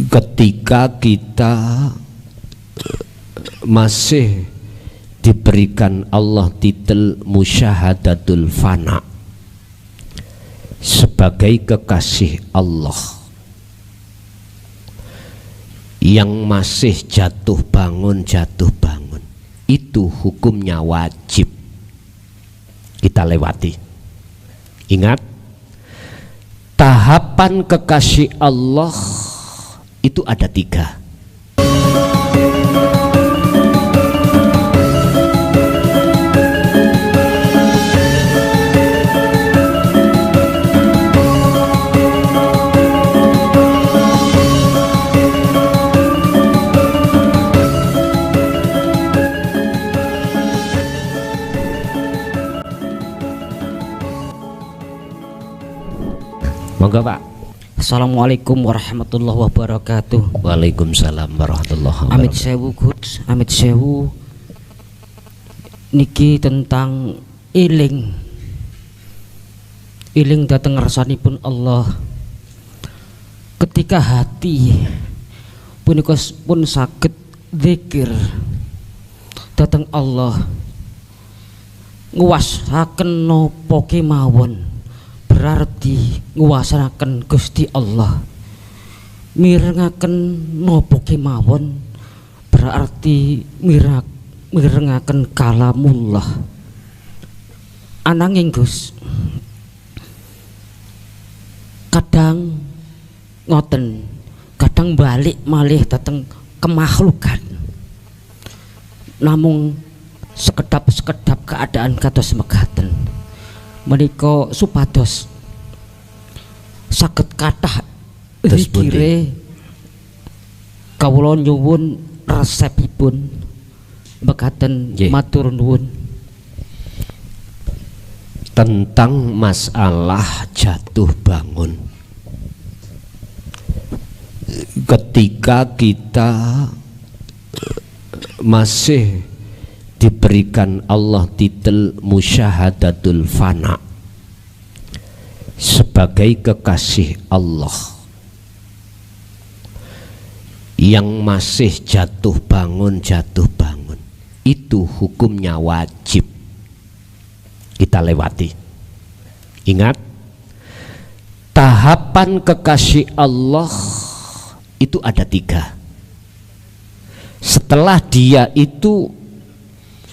ketika kita masih diberikan Allah titel musyahadatul fana sebagai kekasih Allah yang masih jatuh bangun, itu hukumnya wajib kita lewati. Ingat, tahapan kekasih Allah itu ada 3. Monggo Pak. Assalamualaikum warahmatullahi wabarakatuh. Waalaikumsalam warahmatullahi wabarakatuh. Amit sewu Guds, amit sewu. Niki tentang iling dateng ngersanipun Allah. Ketika hati punika pun saged zikir dateng Allah, nguwasaken napa kemawon, berarti nguwasanaken Gusti Allah. Mirengaken napa kemawon berarti mirengaken kalamullah. Ananging Gus, kadang ngoten, kadang balik malih dateng kemakhlukan, namung sekedap-sekedap keadaan kados mekaten. Menika supados saged kathah zikire, kawula nyuwun resepipun mekaten. Matur nuwun. Tentang masalah jatuh bangun, ketika kita masih diberikan Allah titel musyahadatul fana sebagai kekasih Allah yang masih jatuh bangun, itu hukumnya wajib kita lewati. Ingat, tahapan kekasih Allah itu ada 3. Setelah dia itu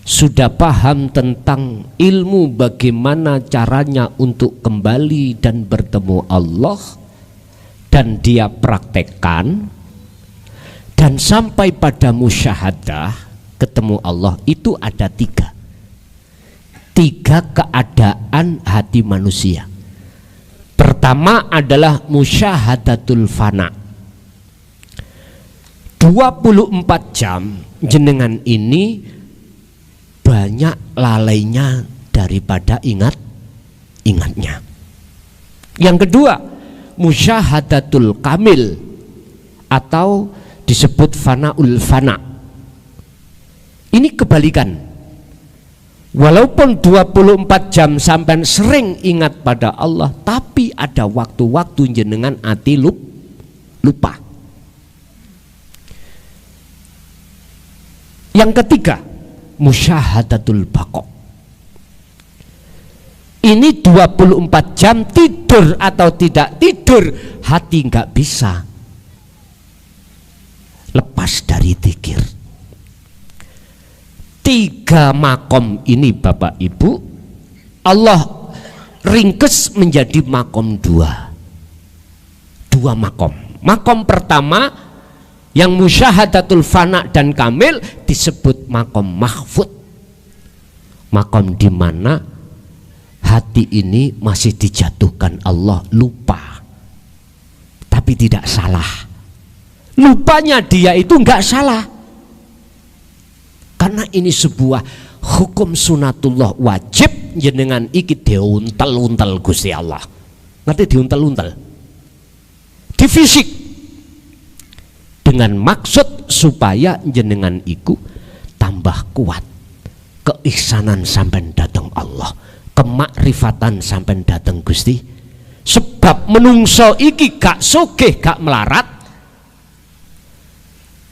sudah paham tentang ilmu bagaimana caranya untuk kembali dan bertemu Allah, dan dia praktekkan dan sampai pada musyahadah ketemu Allah, itu ada 3 keadaan hati manusia. Pertama adalah musyahadatul fana, 24 jam jenengan ini banyak lalainya daripada ingatnya. Yang kedua, musyahadatul kamil atau disebut fanaul fana. Ini kebalikan. Walaupun 24 jam sampai sering ingat pada Allah, tapi ada waktu-waktu jenengan ati lupa. Yang ketiga, musyahadatul baqo. Ini 24 jam tidur atau tidak tidur, hati nggak bisa lepas dari zikir. 3 makom ini Bapak Ibu, Allah ringkes menjadi makom 2 makom. Makom pertama yang musyahadatul fana dan kamil disebut makom mahfud, makom di mana hati ini masih dijatuhkan Allah, lupa tapi tidak salah. Lupanya dia itu enggak salah, karena ini sebuah hukum sunatullah wajib jenengan iki diuntel-untel Gusti Allah. Ngerti diuntel-untel? Di fisik, dengan maksud supaya jenengan iku tambah kuat, keihsanan sampai datang Allah, kemakrifatan sampai datang Gusti. Sebab menungso iki gak sugih gak melarat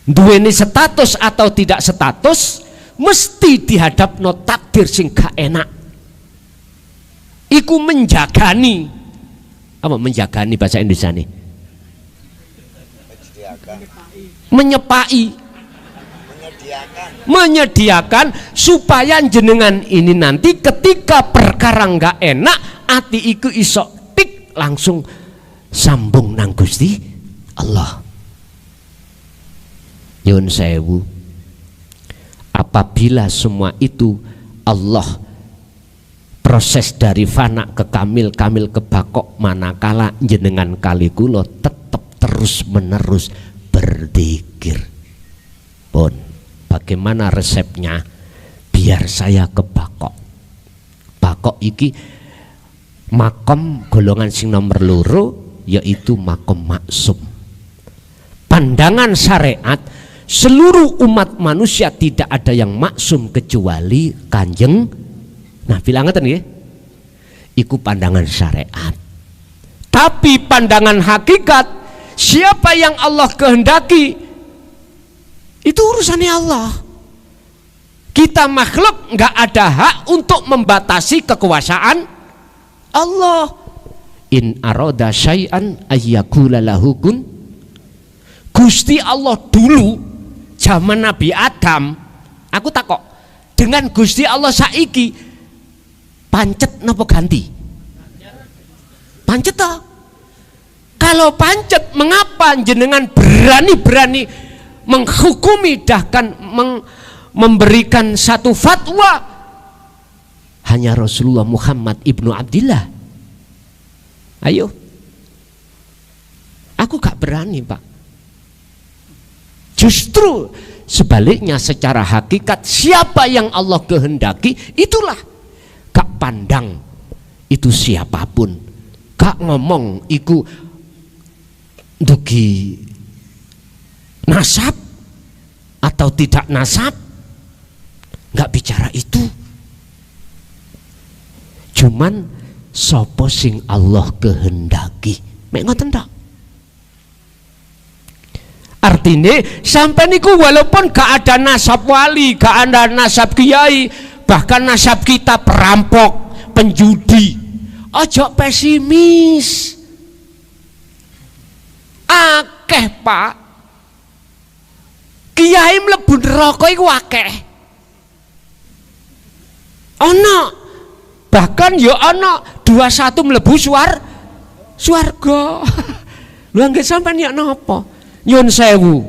duweni status atau tidak status, mesti dihadapno takdir sing gak enak. Iku menjagani, apa menjagani bahasa Indonesia nih? Menyediakan supaya jenengan ini nanti ketika perkara nggak enak, ati iku iso tik langsung sambung nang Gusti Allah. Nyun sewu, apabila semua itu Allah proses dari fana ke kamil, kamil ke bakok, manakala jenengan kali kula tetap terus menerus berzikir. Pun bagaimana resepnya biar saya ke bakok? Bakok iki makom golongan sing nomor loro, yaitu makom maksum. Pandangan syariat, seluruh umat manusia tidak ada yang maksum kecuali Kanjeng Nabi. Ngeten nggih. Iku pandangan syariat. Tapi pandangan hakikat, siapa yang Allah kehendaki itu urusannya Allah. Kita makhluk nggak ada hak untuk membatasi kekuasaan Allah. In aroda syai'an ayyakula lahu kun. Gusti Allah dulu zaman Nabi Adam, aku takok, dengan Gusti Allah saiki pancet napa ganti? Pancet toh. Kalau pancet, mengapa jenengan berani-berani menghukumi, bahkan memberikan satu fatwa hanya Rasulullah Muhammad ibnu Abdillah? Ayo, aku gak berani, Pak. Justru sebaliknya, secara hakikat siapa yang Allah kehendaki itulah. Gak pandang itu siapapun, gak ngomong iku dugi nasab atau tidak nasab, gak bicara itu. Cuman sapa sing Allah kehendaki, mek ngoten tok. Artinya sampai niku walaupun gak ada nasab wali, gak ada nasab kiai, bahkan nasab kita perampok, penjudi, ojo pesimis. Akeh Pak, kiai mlebu neraka iku akeh. Ono, bahkan ya ono 21 mlebu swarga. Lha nggih sampean ya napa? Nyun sewu,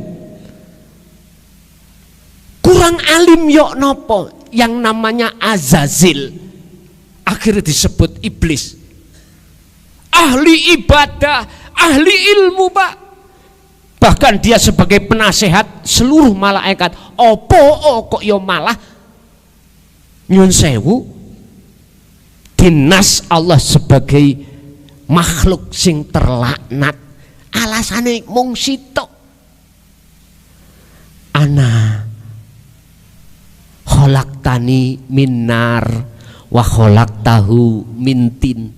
kurang alim yok nopo yang namanya Azazil, akhirnya disebut iblis. Ahli ibadah, ahli ilmu Pak, bahkan dia sebagai penasehat seluruh malaikat. Kok yo malah nyun sewu dinas Allah sebagai makhluk sing terlaknat. Alasane mung sitok. Ana khalaqtani minnar wa khalaqtahu mintin.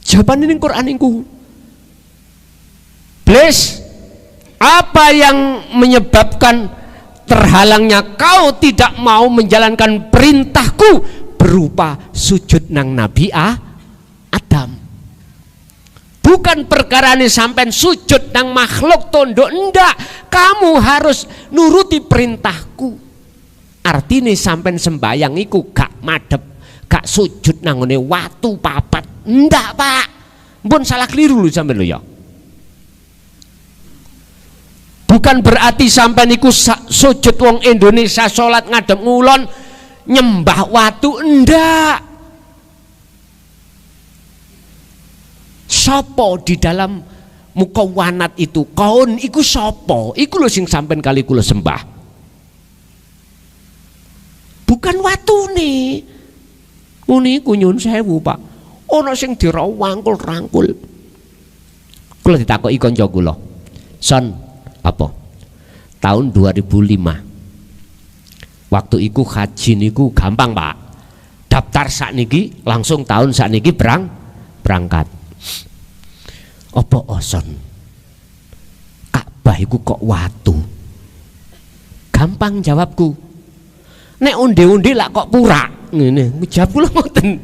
Jawaban ini Quran niku. Bless, apa yang menyebabkan terhalangnya kau tidak mau menjalankan perintahku berupa sujud nang Nabi Adam? Bukan perkara ini sampai sujud nang makhluk tondok, enggak. Kamu harus nuruti perintahku. Artinya sampai sembayang iku gak madep, gak sujud nang ngene watu papat, enggak Pak. Mpun salah keliru lho sampean lho ya. Bukan berarti sampai niku sujud wong Indonesia salat ngadep ngulon nyembah watu, enggak. Sopo di dalam mukawanat itu, kaun iku sopo, iku lho sing sampean kali kula sembah. Bukan watune. Ngene iku nyun sewu Pak. Ana sing dirangkul-rangkul. Kula ditakoki kanca kula. Son, apa? Tahun 2005. Waktu iku haji niku gampang Pak. Daftar sakniki langsung tahun sakniki berangkat. Apa oson Ka'bah iku kok watu? gampang jawabku. Nek undi-undi lah kok pura ngene. Jawab kula ngoten.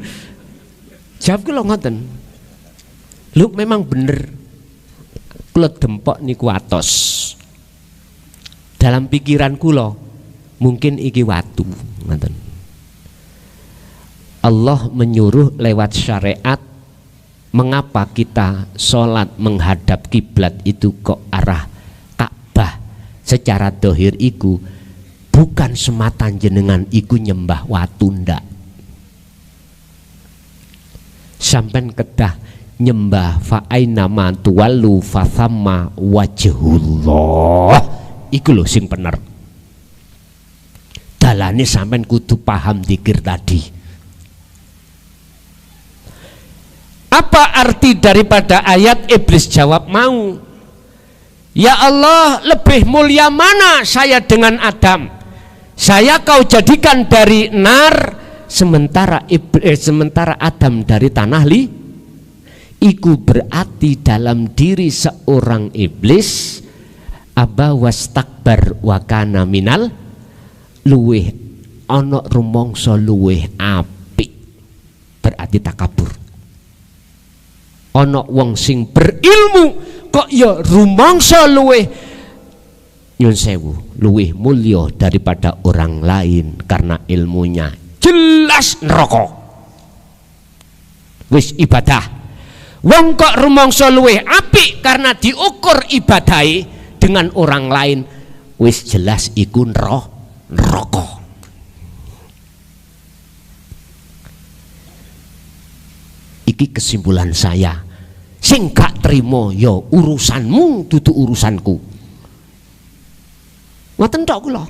Jawab kula ngoten. Lho memang bener. Kula dempok niku atos. Dalam pikiran kula mungkin iki watu, ngoten. Allah menyuruh lewat syariat. Mengapa kita sholat menghadap kiblat itu kok arah Ka'bah? Secara dohir iku bukan semata jenengan iku nyembah watu ndak. Sampai kedah nyembah fa'aina ma tuwallu fathamma wajhullah. Iku lho sing bener. Dalane sampean kudu paham zikir tadi. Apa arti daripada ayat? Iblis jawab mau. Ya Allah, lebih mulia mana saya dengan Adam? Saya kau jadikan dari nar, sementara Adam dari tanah li. Iku berarti dalam diri seorang iblis aba wastakbar wa kana minal luweh ana rumangsa luweh apik, berarti takabur. Ana wong sing berilmu kok ya rumangsa luweh nyun sewu luweh mulya daripada orang lain karena ilmunya jelas neraka. Wis ibadah wong kok rumangsa luweh apik karena diukur ibadahe dengan orang lain, wis jelas iku neraka. Iki kesimpulan saya. Sing gak trimo ya urusanmu dudu urusanku. Ngoten tok kula.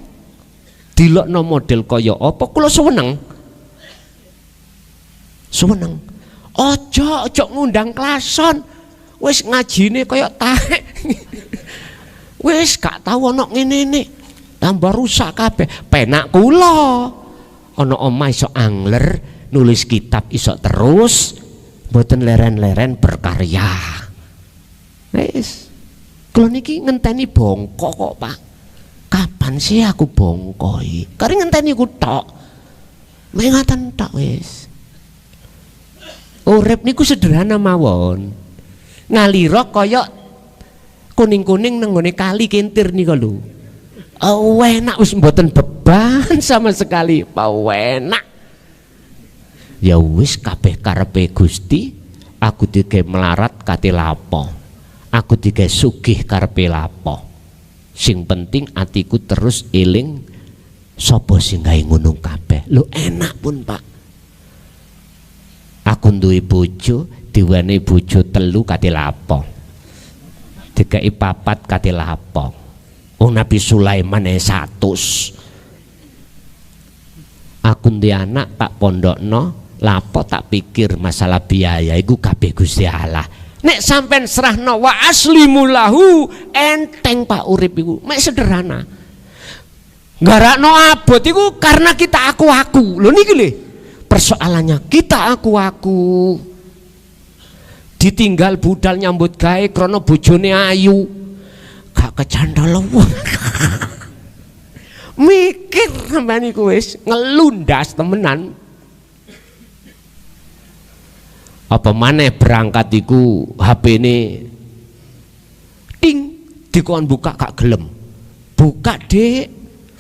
Dilokno model kaya apa kula seneng. Seneng. Aja ngundang klason. Wis ngajine kaya taek. Wis gak tau ana ngene-ne. Tambah rusak kabeh. Penak kula. Ana omah iso angler, nulis kitab iso terus. Mboten leren-leren berkarya. Wis. Kula niki ngenteni bongko kok, Pak. Kapan sih aku bongkoi? Kare ngenteni ku tok. Mengaten tok wis. Urip niku sederhana mawon. Ngalira kaya kuning-kuning nang ngone kali kentir nika lho. Enak wis mboten beban sama sekali. Enak. Ya wis kabeh karepe Gusti, aku digawe melarat kate lapo, aku digawe sugih karepe lapo. Sing penting atiku terus eling sapa sing gawe ngono kabeh. Lho enak pun Pak. Aku duwe bojo, diwenehi bojo 3 kate lapo, digawe 4 kate lapo. Nabi Sulaiman 100. Aku duwe anak tak pondokno lapo tak pikir masalah biaya iku kabeh Gusti Allah. Nek sampean serahno wa aslimu lahu enteng Pak urip iku mek sederhana. Garakno abot iku karena kita aku. Lho niki lho. Persoalannya kita aku. Ditinggal budal nyambut gawe krana bojone ayu. Gak kecantol wong. Mikir sampean iku wis ngelundas temenan. Apa maneh berangkat iku HP ini ting dikon buka gak gelem. Buka Dek.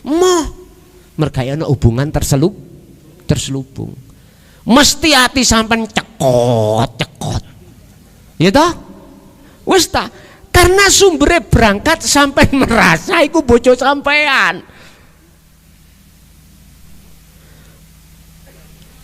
Moh mergaya ana hubungan terselubung. Mesti hati sampean cekot. Ya toh? Wis ta? Karena sumbernya berangkat sampai merasa iku bojo sampean.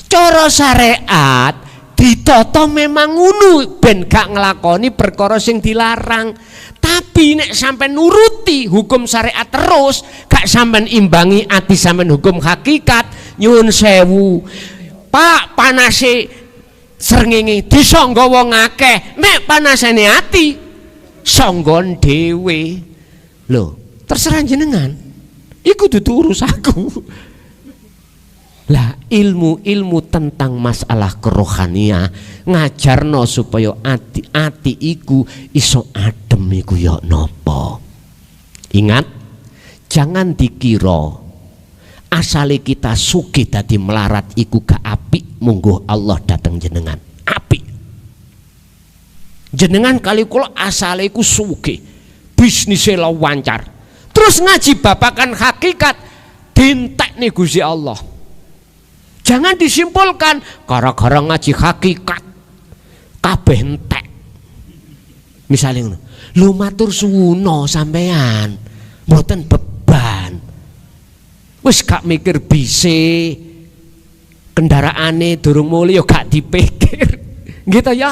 Cara syariat ditata memang ngono ben gak nglakoni perkara sing dilarang. Tapi nek sampean nuruti hukum syariat terus, gak sampean imbangi ati sampean hukum hakikat, nyuwun sewu. Pak, panase srengenge disangga wong akeh, nek panasane ati sanggon dhewe. Lho, terserah jenengan. Iku dudu urusanku. Lah ilmu tentang masalah kerohanian ngajarno supaya ati iku iso adem iku ya napa. Ingat, jangan dikira asale kita sugih dadi melarat iku gak apik, mungguh Allah dateng jenengan apik. Jenengan kali kula asale iku sugih, bisnise lancar, terus ngaji babakan hakikat dintekne Gusti Allah. Jangan disimpulkan gara-gara ngaji hakikat kabeh entek. Misalnya ngono, lho matur suwuna sampean mboten beban, wis gak mikir bise kendaraane durung mulih ya gak dipikir gitu ya.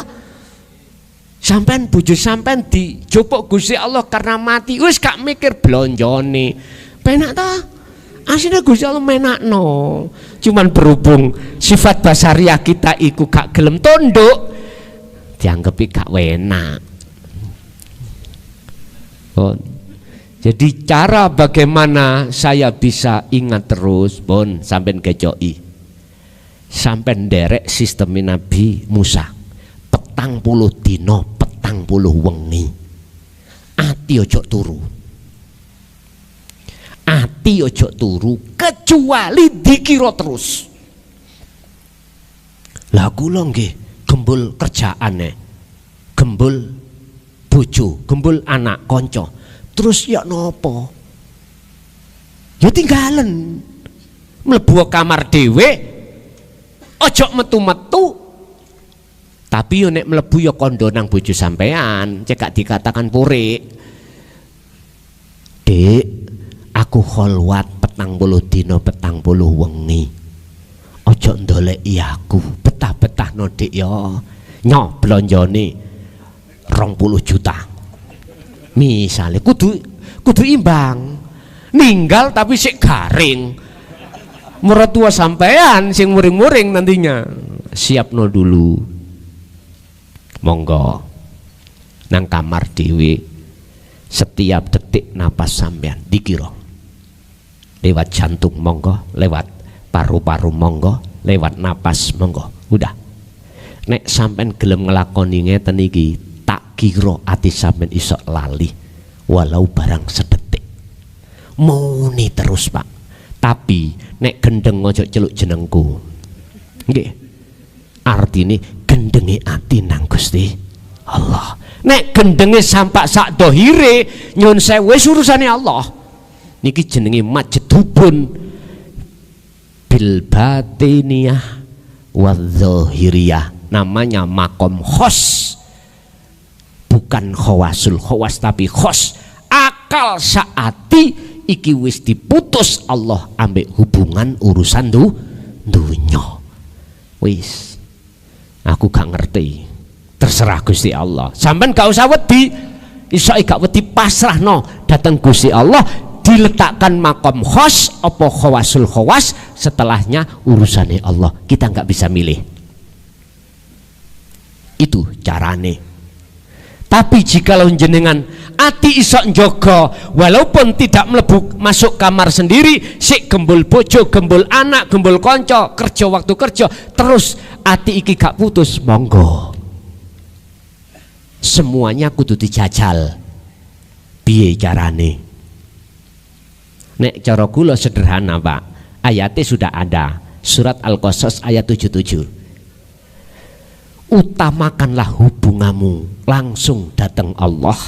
Sampean bojo sampean dijupuk Gusti Allah karena mati, wis gak mikir blonjone penak ta. Aslinya Gusti Allah menakno, cuman berhubung sifat basariah kita iku gak gelem tunduk, dianggepi gak enak. Oh. Jadi cara bagaimana saya bisa ingat terus, bon, sampean kecoki, sampean derek sistem Nabi Musa, 40 dino 40 wengi, ati ojo turu. Ati ojo turu kecuali dikira terus. Lah kula nggih gembul kerjaane, gembul bojo, gembul anak kanca. Terus ya nopo? Ya tinggalen. Mlebu kamar dhewe, ojo metu-metu. Tapi yo nek mlebu ya kondo nang bojo sampean, cek gak dikatakan purik. Dik, aku kholwat 40 dino 40 wengi. Ojo ndoleki aku, betah-betah no dik ya. Nyok blonjone 20 juta. Misalnya kudu imbang. Ninggal tapi sik garing. Mertua sampean sing muring-muring nantinya. Siapno dulu. Monggo nang kamar dhewe, setiap detik napas sampean dikira. Lewat jantung monggo, lewat paru-paru monggo, lewat napas monggo. Udah. Nek sampean gelem nglakoni ngeten iki, tak kira ati sampean iso lali walau barang sedetik. Muni terus, Pak. Tapi nek gendeng ojo celuk jenengku. Nggih. Artine gendenge ati nang Gusti Allah. Nek gendenge sampak sak dohire nyun sewu wis urusane Allah. Niki jenenge majdubun bil batiniyah wa dzahiriyah. Namanya makom khos, bukan khawasul khawas tapi khos. Akal saati iki wis diputus Allah ambek hubungan urusan dunya. Wis aku gak ngerti, terserah Gusti Allah. Sampean gak usah wedi, iso gak wedi pasrahno datang Gusti Allah, diletakkan makom khos apa khawasul khawas, setelahnya urusannya Allah. Kita gak bisa milih. Itu carane. Tapi jikalau jenengan ati iso njogo walaupun tidak mlebu masuk kamar sendiri, sik gembul bojo, gembul anak, gembul konco, kerja waktu kerja, terus ati iki gak putus, monggo. Semuanya kudu dijajal. Piye carane? Nek cara kula sederhana, Pak. Ayatnya sudah ada. Surat Al-Qasas ayat 77. Utamakanlah hubunganmu langsung datang Allah.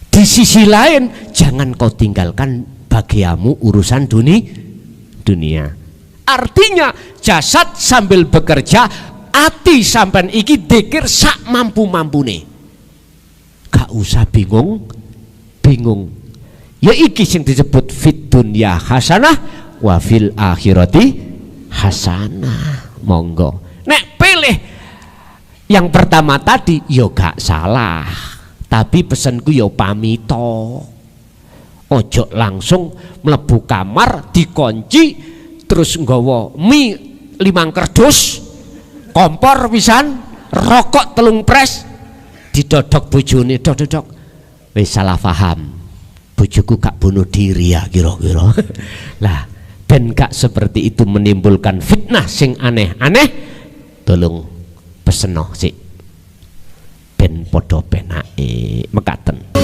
Di sisi lain jangan kau tinggalkan bagiamu urusan dunia. Artinya jasad sambil bekerja, ati sampean iki dikir sak mampu-mampune. Gak usah bingung. Ya iki sing disebut fit dunya hasanah wa fil akhirati hasanah. Monggo. Nek pilih yang pertama tadi yo gak salah, tapi pesanku yo pamito. Ojo langsung mlebu kamar dikunci terus nggawa mie 5 kerdus, kompor pisan, rokok 3 pres, didodok bojone, dodok. Wis salah paham. Bojoku gak bunuh diri ya kira-kira. Lah, ben gak seperti itu menimbulkan fitnah sing aneh-aneh. Tolong peseno sik ben podo penake mekaten.